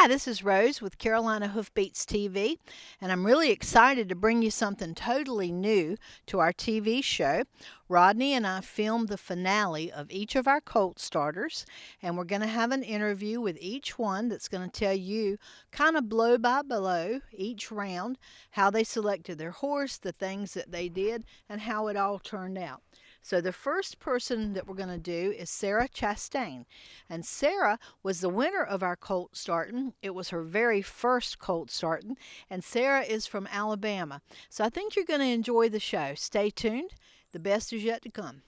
This is Rose with Carolina Hoofbeats TV, and I'm really excited to bring you something totally new to our TV show. Rodney and I filmed the finale of each of our colt starters, and we're going to have an interview with each one that's going to tell you kind of blow by blow each round how they selected their horse, the things that they did, and how it all turned out. So the first person that we're going to do is Sarah Chastain. And Sarah was the winner of our colt starting. It was her very first colt starting. And Sarah is from Alabama. So I think you're going to enjoy the show. Stay tuned. The best is yet to come.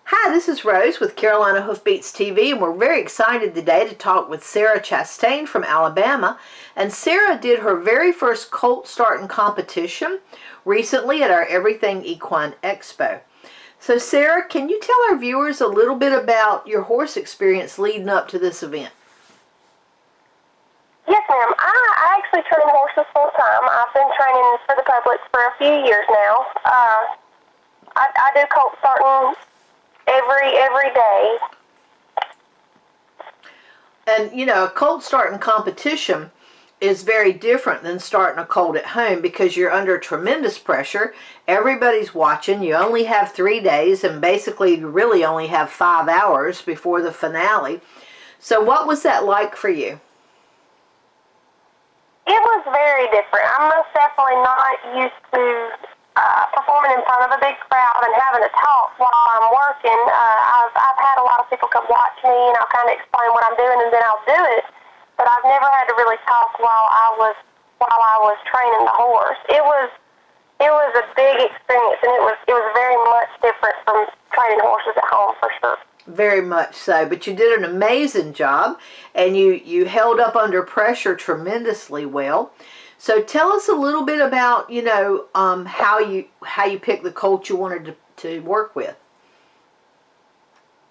Hi, this is Rose with Carolina Hoofbeats TV, and we're very excited today to talk with Sarah Chastain from Alabama. And Sarah did her very first colt starting competition recently at our Everything Equine Expo. So Sarah, can you tell our viewers a little bit about your horse experience leading up to this event? Yes, ma'am. I actually train horses full time. I've been training for the public for a few years now. I do colt starting every day. And you know, a colt starting competition is very different than starting a colt at home because you're under tremendous pressure. Everybody's watching. You only have 3 days, and basically you really only have 5 hours before the finale. So what was that like for you? It was very different. I'm most definitely not used to performing in front of a big crowd and having to talk while I'm working. I've had a lot of people come watch me, and I'll kind of explain what I'm doing, and then I'll do it. But I've never had to really talk while I was training the horse. It was a big experience, and it was very much different from training horses at home for sure. Very much so, but you did an amazing job, and you held up under pressure tremendously well. So tell us a little bit about how you picked the colt you wanted to work with.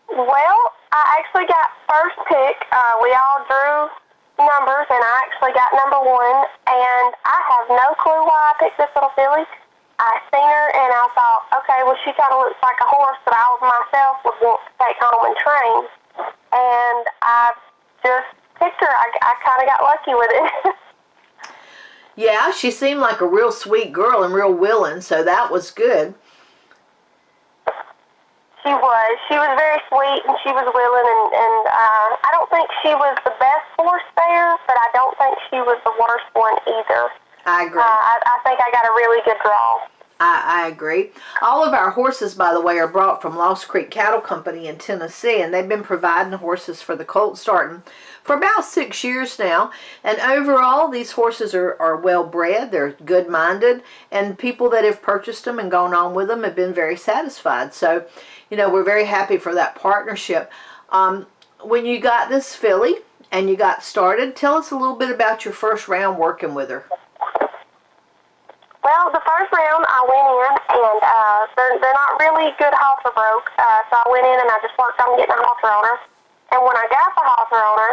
Well, I actually got first pick. We all drew numbers, and I actually got number 1, and I have no clue why I picked this little filly. I seen her, and I thought, okay, well, she kind of looks like a horse that I myself would want to take home and train, and I just picked her. I kind of got lucky with it. Yeah, she seemed like a real sweet girl and real willing, so that was good. She was very sweet, and she was willing, and I don't think she was the best horse there, but I don't think she was the worst one either. I agree. I think I got a really good draw. I agree. All of our horses, by the way, are brought from Lost Creek Cattle Company in Tennessee, and they've been providing horses for the colt starting for about 6 years now. And overall, these horses are well bred, they're good-minded, and people that have purchased them and gone on with them have been very satisfied. So, we're very happy for that partnership. When you got this filly and you got started, tell us a little bit about your first round working with her. Well, the first round I went in, and they're not really good halter broke, so I went in and I just worked on getting a halter on her. And when I got the halter on her,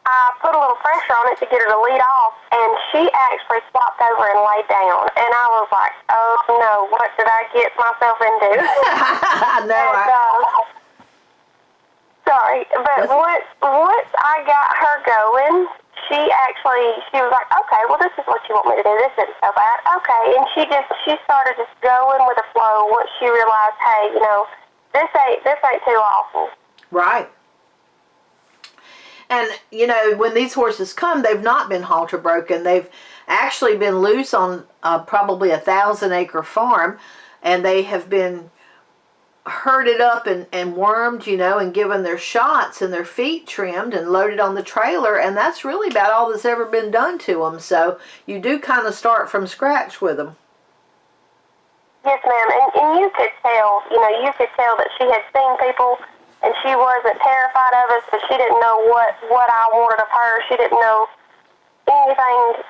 I put a little pressure on it to get her to lead off, and she actually flopped over and laid down. And I was like, oh no, what did I get myself into? Sorry, but once I got her going, she was like, okay, well, this is what you want me to do. This isn't so bad. Okay, and she started just going with the flow once she realized, hey, this ain't too awful. Right. And, when these horses come, they've not been halter broken. They've actually been loose on probably a 1,000-acre farm, and they have been herded up and wormed, and given their shots and their feet trimmed and loaded on the trailer, and that's really about all that's ever been done to them. So you do kind of start from scratch with them. Yes, ma'am, and you could tell, that she had seen people, and she wasn't terrified of us, but she didn't know what I wanted of her. She didn't know anything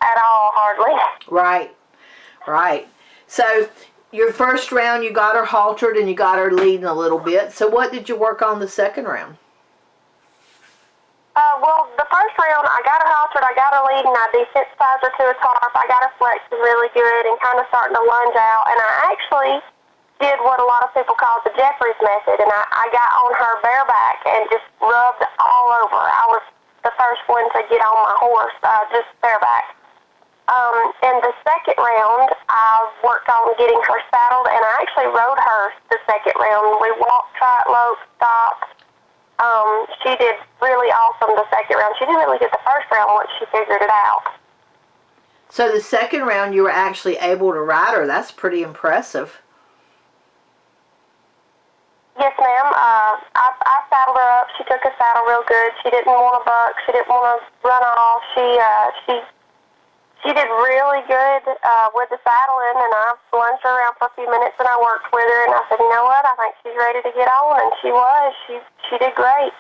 at all, hardly. Right. So your first round, you got her haltered and you got her leading a little bit. So what did you work on the second round? Well, the first round, I got her haltered, I got her leading, I desensitized her to a tarp, I got her flexing really good and kind of starting to lunge out, and I actually did what a lot of people call the Jeffries method, and I got on her bareback and just rubbed all over. I was one to get on my horse, just bareback. In the second round, I worked on getting her saddled, and I actually rode her the second round. We walked, trot, loped, stopped. She did really awesome the second round. She didn't really get the first round once she figured it out. So the second round, you were actually able to ride her. That's pretty impressive. Yes, ma'am. I saddled her up. She took a saddle real good. She didn't want to buck. She didn't want to run off. She did really good with the saddle in, and I lunged her around for a few minutes, and I worked with her, and I said, you know what, I think she's ready to get on, and she was. She did great.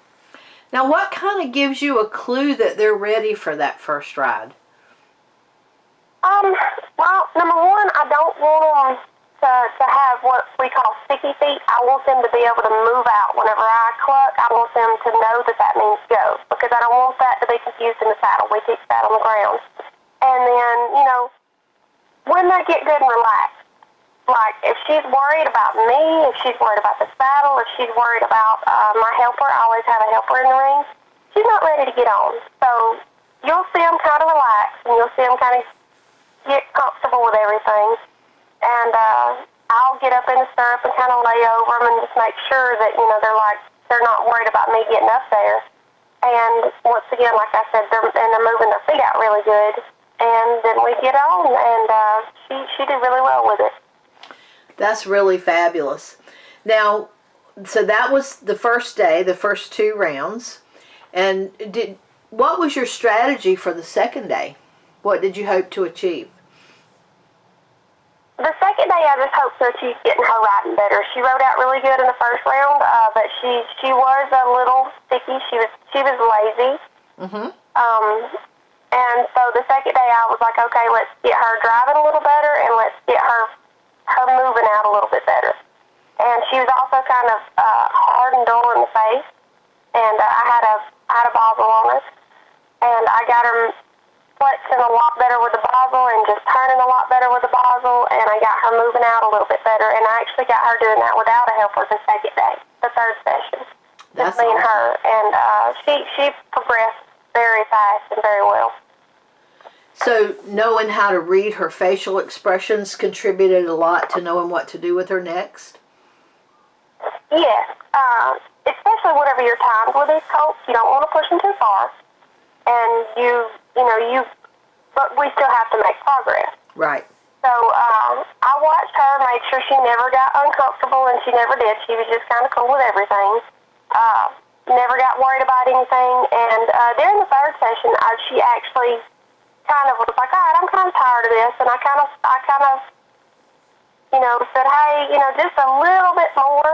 Now, what kind of gives you a clue that they're ready for that first ride? Well, number one, I don't want them to have what we call sticky feet. I want them to be able to move out. Whenever I cluck, I want them to know that means go, because I don't want that to be confused in the saddle. We teach that on the ground. And then, when they get good and relaxed, like if she's worried about me, if she's worried about the saddle, if she's worried about my helper, I always have a helper in the ring, she's not ready to get on. So you'll see them kind of relax, and you'll see them kind of get comfortable with everything. And I'll get up in the stirrup and kind of lay over them and just make sure that, they're not worried about me getting up there. And once again, like I said, they're moving their feet out really good. And then we get on, and she did really well with it. That's really fabulous. Now, so that was the first day, the first 2 rounds. And what was your strategy for the second day? What did you hope to achieve? The second day, I just hoped to achieve getting her riding better. She rode out really good in the first round, but she was a little sticky. She was lazy. Mm-hmm. And so the second day, I was like, okay, let's get her driving a little better, and let's get her moving out a little bit better. And she was also kind of hard and dull in the face, and I had a bosel on her, and I got her flexing a lot better with the bosel and just turning a lot better with the bosel, and I got her moving out a little bit better, and I actually got her doing that without a helper the second day, the third session. That's just me and awesome. her, and she progressed very fast and very well. So knowing how to read her facial expressions contributed a lot to knowing what to do with her next? Yes, especially whenever you're timed with these colts, you don't want to push them too far, and but we still have to make progress. Right. So I watched her, made sure she never got uncomfortable, and she never did. She was just kind of cool with everything. Never got worried about anything, and during the third session, she actually kind of was like, all right, I'm kind of tired of this, and I kind of said, hey, just a little bit more,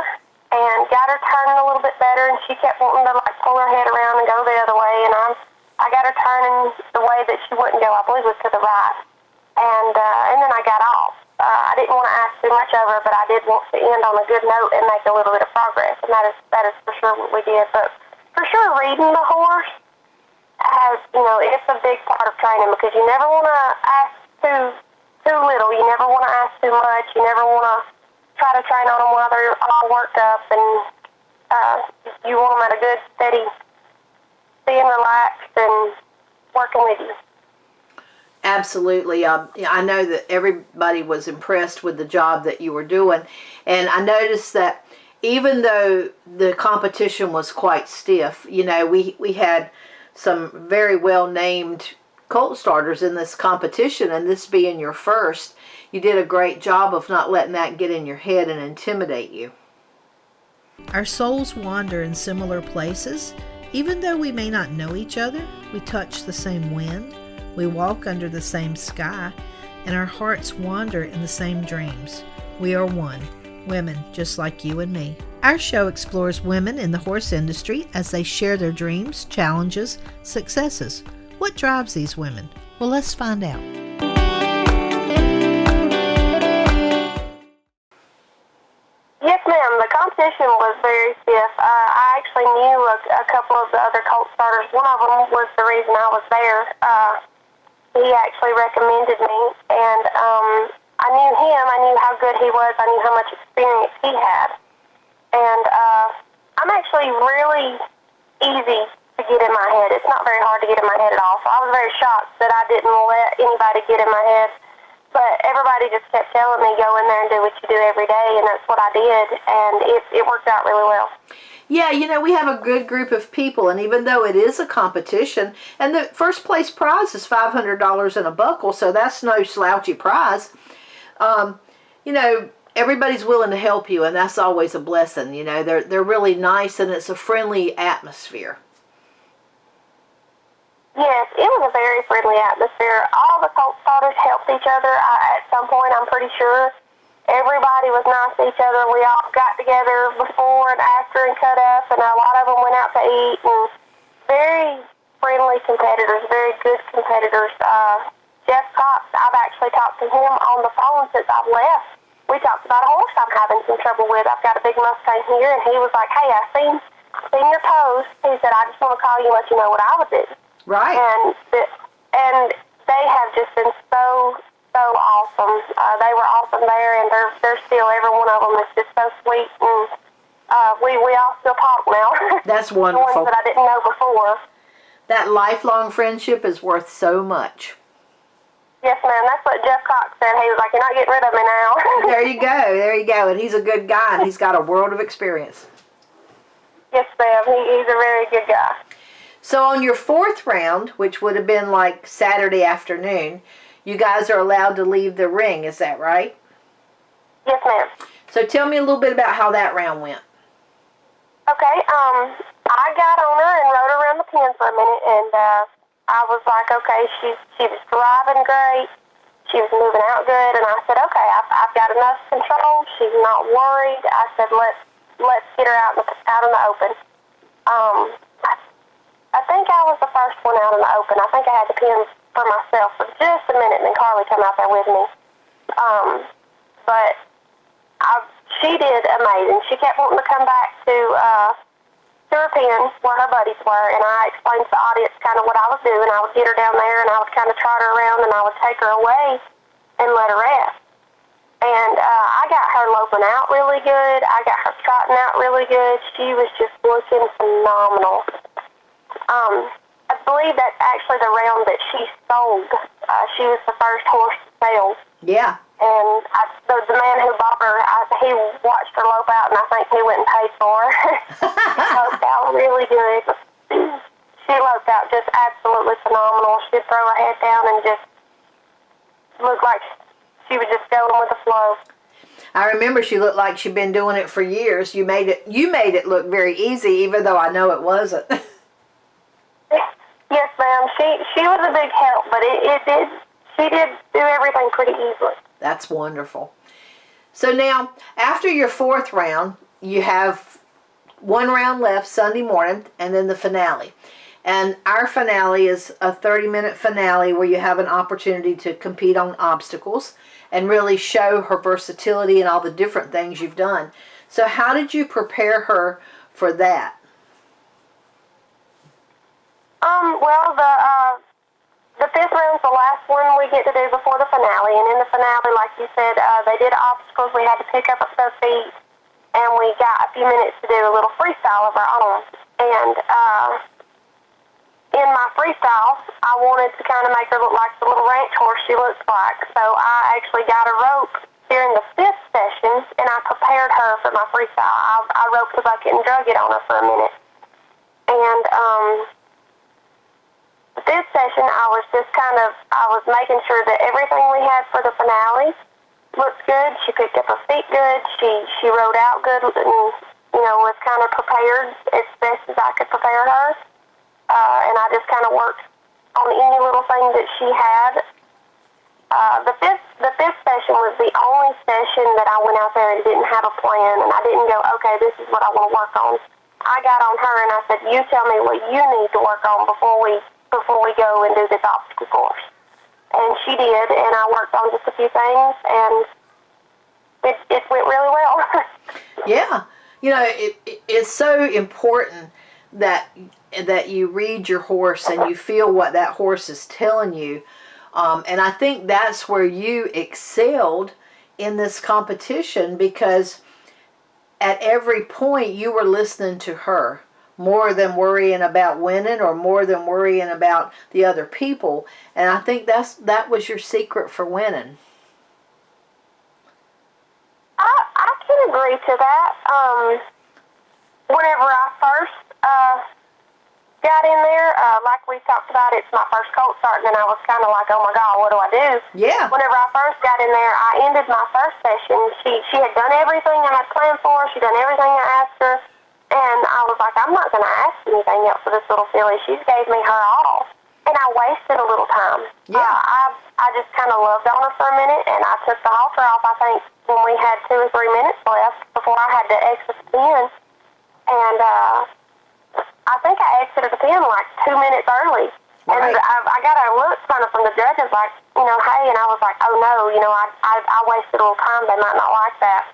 and got her turning a little bit better, and she kept wanting to pull her head around and go the other way, and I got her turning the way that she wouldn't go. I believe it was to the right, and then I got off. I didn't want to ask too much of her, but I did want to end on a good note and make a little bit of progress, and that is for sure what we did. But for sure, reading the horse has, it's a big part of training, because you never want to ask too little. You never want to ask too much. You never want to try to train on them while they're all worked up, and you want them at a good, steady, being relaxed and working with you. Absolutely. I know that everybody was impressed with the job that you were doing, and I noticed that even though the competition was quite stiff, we had some very well-named colt starters in this competition, and this being your first, you did a great job of not letting that get in your head and intimidate you. Our souls wander in similar places. Even though we may not know each other, we touch the same wind, we walk under the same sky, and our hearts wander in the same dreams. We are one, women just like you and me. Our show explores women in the horse industry as they share their dreams, challenges, successes. What drives these women? Well, let's find out. Yes, ma'am. The competition was very stiff. I actually knew a couple of the other colt starters. One of them was the reason I was there. He actually recommended me, and I knew him. I knew how good he was. I knew how much experience he had. And I'm actually really easy to to get in my head. It's not very hard to get in my head at all. So I was very shocked that I didn't let anybody get in my head. But everybody just kept telling me, go in there and do what you do every day, and that's what I did, and it worked out really well. Yeah, we have a good group of people, and even though it is a competition, and the first place prize is $500 and a buckle, so that's no slouchy prize, everybody's willing to help you, and that's always a blessing. They're really nice, and it's a friendly atmosphere. Yes, it was a very friendly atmosphere. All the colt starters helped each other. At some point, I'm pretty sure everybody was nice to each other. We all got together before and after and cut up, and a lot of them went out to eat. And very friendly competitors, very good competitors. Jeff Cox, I've actually talked to him on the phone since I've left. We talked about a horse I'm having some trouble with. I've got a big Mustang here, and he was like, hey, I seen your post. He said, I just want to call you and let you know what I would do. Right. And they have just been so awesome. They were awesome there, and they're still, every one of them is just so sweet. And we all still talk now. That's wonderful. The ones that I didn't know before. That lifelong friendship is worth so much. Yes, ma'am. That's what Jeff Cox said. He was like, you're not getting rid of me now. There you go. And he's a good guy, and he's got a world of experience. Yes, ma'am. He's a very good guy. So on your fourth round, which would have been like Saturday afternoon, you guys are allowed to leave the ring. Is that right? Yes, ma'am. So tell me a little bit about how that round went. Okay. I got on her and rode around the pen for a minute, and I was like, okay, she was driving great. She was moving out good, and I said, okay, I've got enough control. She's not worried. I said, let's get her out in the open. I think I was the first one out in the open. I think I had the pins for myself for just a minute, and then Carly came out there with me. But she did amazing. She kept wanting to come back to her pen where her buddies were, and I explained to the audience kind of what I was doing. I would get her down there, and I would kind of trot her around, and I would take her away and let her rest. And I got her loping out really good. I got her trotting out really good. She was just looking phenomenal. I believe that's actually the round that she sold. She was the first horse to sell. Yeah. And the man who bought her, he watched her lope out, and I think he went and paid for her. She loped out really good. She loped out just absolutely phenomenal. She'd throw her head down and just look like she was just going with the flow. I remember she looked like she'd been doing it for years. You made it look very easy, even though I know it wasn't. Yes, ma'am. She was a big help, but she did do everything pretty easily. That's wonderful. So now, after your fourth round, you have one round left Sunday morning, and then the finale. And our finale is a 30-minute finale where you have an opportunity to compete on obstacles and really show her versatility and all the different things you've done. So how did you prepare her for that? Well, the fifth round's the last one we get to do before the finale, and in the finale, like you said, they did obstacles. We had to pick up at their feet, and we got a few minutes to do a little freestyle of our own. And in my freestyle, I wanted to kind of make her look like the little ranch horse she looks like, so I actually got a rope during the fifth session, and I prepared her for my freestyle. I roped the bucket and drug it on her for a minute. And this session, I was making sure that everything we had for the finale looked good. She picked up her feet good. She rode out good, and was kind of prepared as best as I could prepare her. And I just kind of worked on any little thing that she had. The fifth session was the only session that I went out there and didn't have a plan, and I didn't go, okay, this is what I want to work on. I got on her and I said, you tell me what you need to work on before we go and do this obstacle course. And she did, and I worked on just a few things, and it went really well. Yeah. It's so important that you read your horse and you feel what that horse is telling you. And I think that's where you excelled in this competition, because at every point you were listening to her more than worrying about winning or more than worrying about the other people. And I think that was your secret for winning. I can agree to that. Whenever I first got in there, like we talked about, it's my first colt starting, and I was kind of like, oh my God, what do I do? Yeah. Whenever I first got in there, I ended my first session. She had done everything I had planned for her. She'd done everything I asked her, and I was like, I'm not going to ask anything else for this little filly. She gave me her all, and I wasted a little time. Yeah. I just kind of loved on her for a minute, and I took the halter off, I think, when we had 2 or 3 minutes left before I had to exit the pen. And I think I exited the pen like 2 minutes early. And right. I got a look kind of from the judges like, hey, and I was like, oh no, I wasted a little time. They might not like that.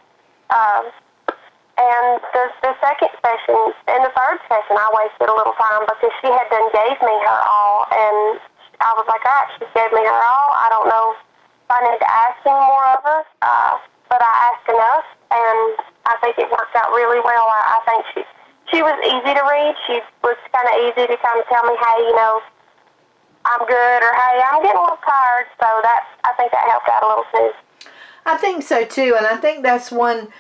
And the second session, and the third session, I wasted a little time because she had done gave me her all, and I was like, all right, she gave me her all. I don't know if I need to ask any more of her, but I asked enough, and I think it worked out really well. I think she was easy to read. She was kind of easy to kind of tell me, hey, I'm good, or hey, I'm getting a little tired. So I think that helped out a little too. I think so too, and I think that's one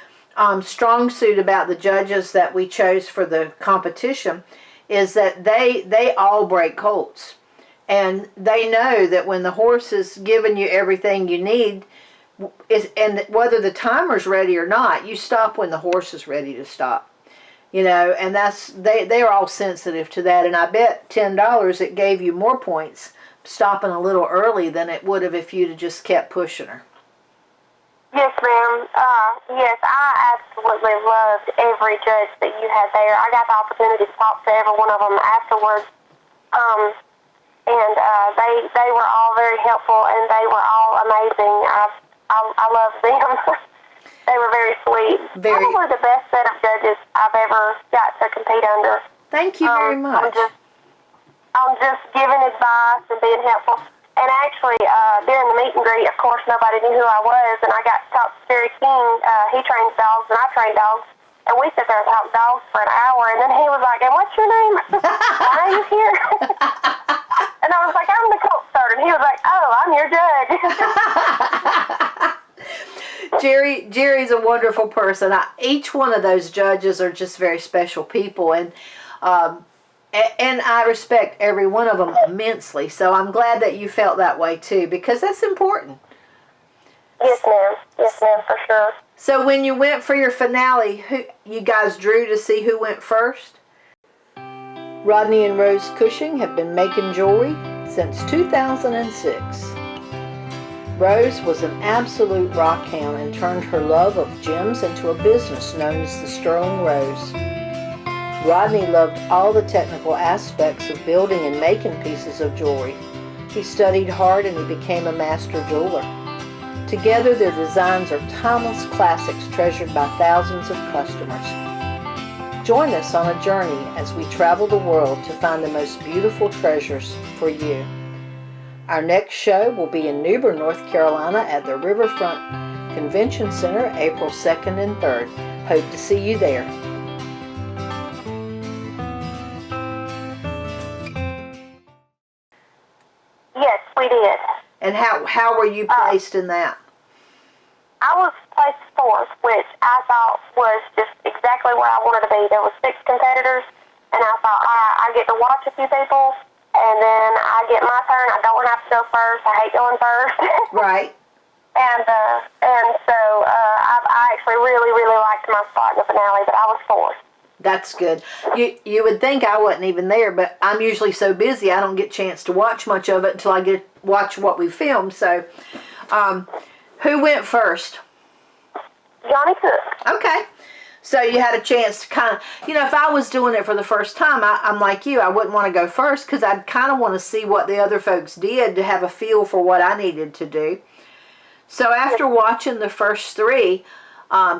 strong suit about the judges that we chose for the competition is that they all break colts. And they know that when the horse is giving you everything you need, and whether the timer's ready or not, you stop when the horse is ready to stop. And they're all sensitive to that. And I bet $10 it gave you more points stopping a little early than it would have if you'd have just kept pushing her. Yes, ma'am. Yes, I absolutely loved every judge that you had there. I got the opportunity to talk to every one of them afterwards. And they were all very helpful, and they were all amazing. I loved them. They were very sweet. Probably the best set of judges I've ever got to compete under. Thank you very much. I'm just giving advice and being helpful. And actually, during the meet and greet, of course, nobody knew who I was, and I got to talk to Jerry King. He trains dogs, and I train dogs. And we sat there and talked dogs for an hour, and then he was like, and what's your name? Why are you here? And I was like, I'm the colt starter. And he was like, oh, I'm your judge. Jerry's a wonderful person. Each one of those judges are just very special people, and I respect every one of them immensely. So I'm glad that you felt that way too, because that's important. Yes, ma'am. Yes, ma'am, for sure. So when you went for your finale, who you guys drew to see who went first? Rodney and Rose Cushing have been making jewelry since 2006. Rose was an absolute rock hound and turned her love of gems into a business known as the Sterling Rose. Rodney loved all the technical aspects of building and making pieces of jewelry. He studied hard and he became a master jeweler. Together, their designs are timeless classics treasured by thousands of customers. Join us on a journey as we travel the world to find the most beautiful treasures for you. Our next show will be in Newbern, North Carolina at the Riverfront Convention Center, April 2nd and 3rd. Hope to see you there. Yes, we did. And how were you placed in that? I was placed fourth, which I thought was just exactly where I wanted to be. There were 6 competitors, and I thought, I get to watch a few people, and then I get my turn. I don't have to go first. I hate going first. Right. And so I actually really, really liked my spot in the finale, but I was fourth. That's good. You would think I wasn't even there, but I'm usually so busy I don't get a chance to watch much of it until I get to watch what we filmed. So, who went first? Johnny Cook. Okay. So you had a chance to kind of, if I was doing it for the first time, I'm like you, I wouldn't want to go first because I'd kind of want to see what the other folks did to have a feel for what I needed to do. So after watching the first 3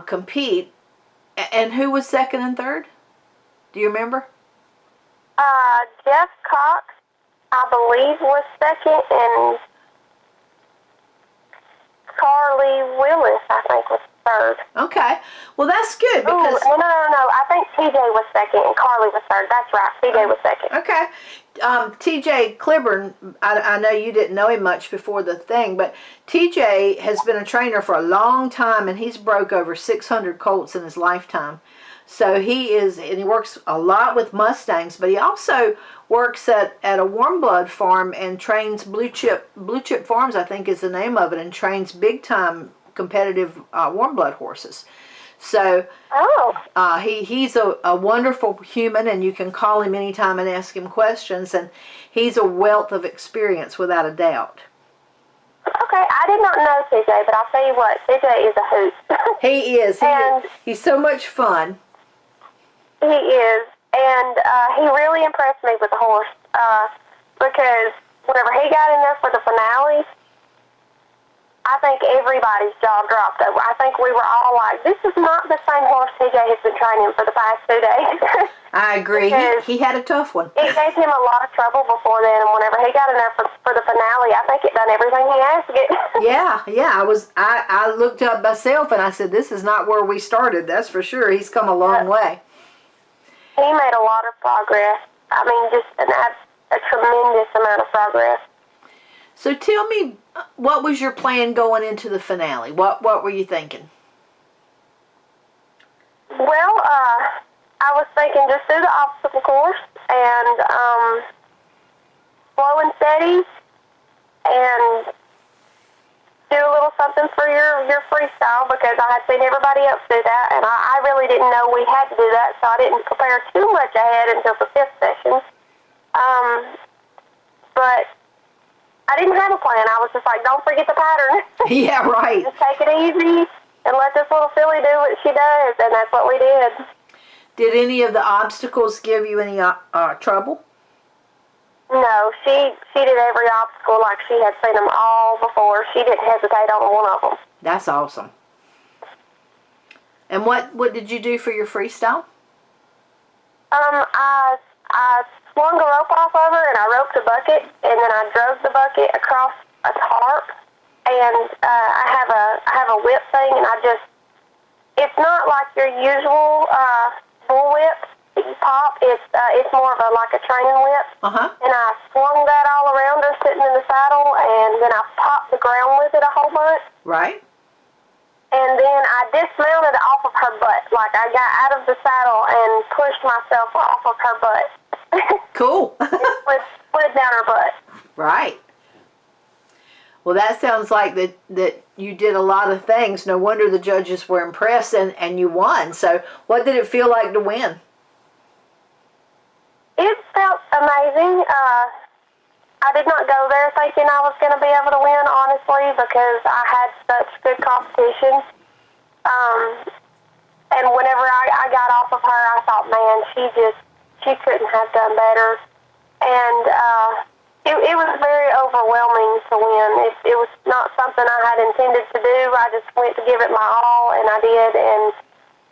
compete, and who was second and third? Do you remember? Jeff Cox, I believe, was second, and Carly Willis, I think, was third. Okay. Well, that's good Ooh, because... no. I think TJ was second and Carly was third. That's right. TJ was second. Okay. TJ Cliburn, I know you didn't know him much before the thing, but TJ has been a trainer for a long time, and he's broke over 600 colts in his lifetime. So and he works a lot with Mustangs, but he also works at a warm blood farm and trains Blue Chip Farms, I think is the name of it, and trains big time competitive warm blood horses. So he's a wonderful human, and you can call him anytime and ask him questions, and he's a wealth of experience without a doubt. Okay, I did not know TJ, but I'll tell you what, TJ is a hoot. He is. He's so much fun. He is, and he really impressed me with the horse because whenever he got in there for the finale, I think everybody's jaw dropped over. I think we were all like, this is not the same horse TJ has been training for the past 2 days. I agree. He had a tough one. It gave him a lot of trouble before then, and whenever he got in there for the finale, I think it done everything he asked it. Yeah. I looked up myself and I said, this is not where we started. That's for sure. He's come a long way. He made a lot of progress. I mean, just a tremendous amount of progress. So tell me, what was your plan going into the finale? What were you thinking? Well, I was thinking just do the obstacle course and slow and steady and do a little something for your freestyle because I had seen everybody else do that, and I really didn't know we had to do that, so I didn't prepare too much ahead until the 5th session. But I didn't have a plan. I was just like, don't forget the pattern. Yeah, right. Just take it easy and let this little filly do what she does, and that's what we did. Did any of the obstacles give you any trouble? No, she did every obstacle like she had seen them all before. She didn't hesitate on one of them. That's awesome. And what did you do for your freestyle? I swung a rope off of her and I roped a bucket, and then I drove the bucket across a tarp, and I have a whip thing, and it's not like your usual bull whip that you pop. It's more of like a training whip. And I swung that all around her sitting in the saddle, and then I popped the ground with it a whole bunch. Right. And then I dismounted off of her butt. Like I got out of the saddle and pushed myself off of her butt. Cool. Slid down her butt. Right. Well, that sounds like that you did a lot of things. No wonder the judges were impressed, and you won. So what did it feel like to win? It felt amazing. I did not go there thinking I was going to be able to win, honestly, because I had such good competition. And whenever I got off of her, I thought, man, she couldn't have done better. And it was very overwhelming to win. It was not something I had intended to do. I just went to give it my all, and I did, and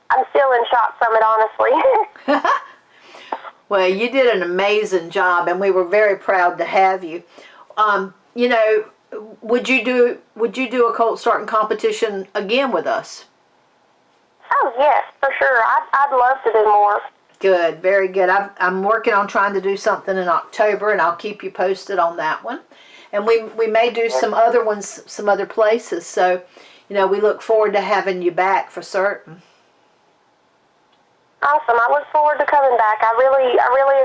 I'm still in shock from it, honestly. Well, you did an amazing job, and we were very proud to have you. Would you do a colt starting competition again with us? Oh, yes, for sure. I'd love to do more. Good, very good. I'm working on trying to do something in October, and I'll keep you posted on that one. And we may do some other ones, some other places. So, we look forward to having you back for certain. Awesome. I look forward to coming back. I really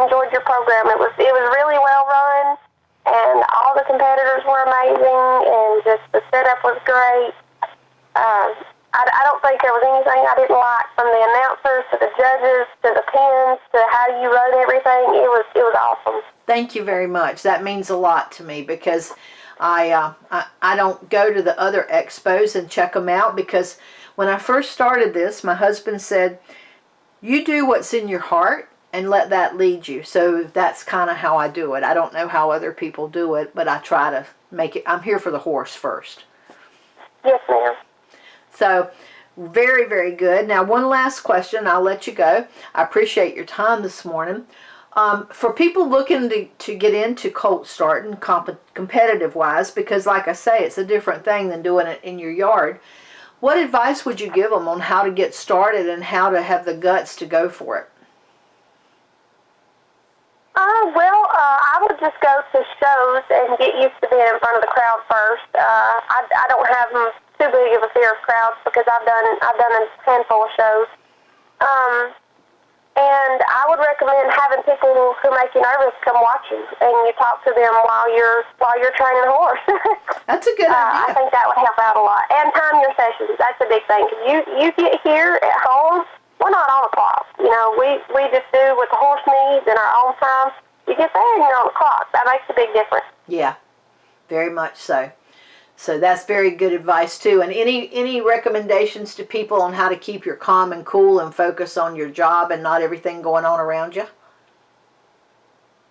enjoyed your program. It was really well run, and all the competitors were amazing, and just the setup was great. I don't think there was anything I didn't like, from the announcers to the judges to the pins to how you wrote everything. It was awesome. Thank you very much. That means a lot to me because I don't go to the other expos and check them out, because when I first started this, my husband said, you do what's in your heart and let that lead you. So that's kind of how I do it. I don't know how other people do it, but I try to make it. I'm here for the horse first. Yes, ma'am. So very, very good. Now, one last question. I'll let you go. I appreciate your time this morning. For people looking to get into colt starting competitive-wise, because like I say, it's a different thing than doing it in your yard, What advice would you give them on how to get started and how to have the guts to go for it? I would just go to shows and get used to being in front of the crowd first. I don't have too big of a fear of crowds because I've done a handful of shows. And I would recommend having people who make you nervous come watch you, and you talk to them while you're training a horse. That's a good idea. I think that would help out a lot. And time your sessions. That's a big thing. You get here at home, we're not on the clock. You know, we just do what the horse needs in our own time. You get there and you're on the clock. That makes a big difference. Yeah, very much so. So that's very good advice too. And any recommendations to people on how to keep your calm and cool and focus on your job and not everything going on around you?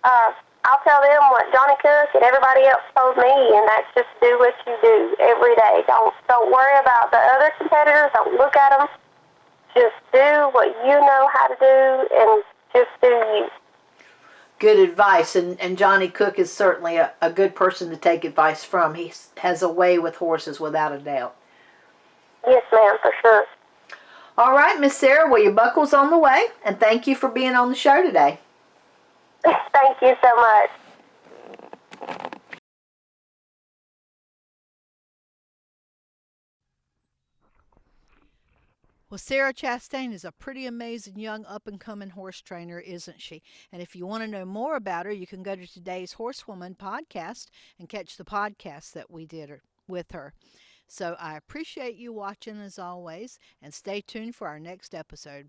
I'll tell them what Johnny Cook and everybody else told me, and that's just do what you do every day. Don't worry about the other competitors. Don't look at them. Just do what you know how to do, and just do you. Good advice, and Johnny Cook is certainly a good person to take advice from. He has a way with horses without a doubt. Yes, ma'am, for sure. All right, Miss Sarah, well, your buckle's on the way, and thank you for being on the show today. Thank you so much. Well, Sarah Chastain is a pretty amazing young up-and-coming horse trainer, isn't she? And if you want to know more about her, you can go to today's Horsewoman podcast and catch the podcast that we did with her. So I appreciate you watching as always, and stay tuned for our next episode.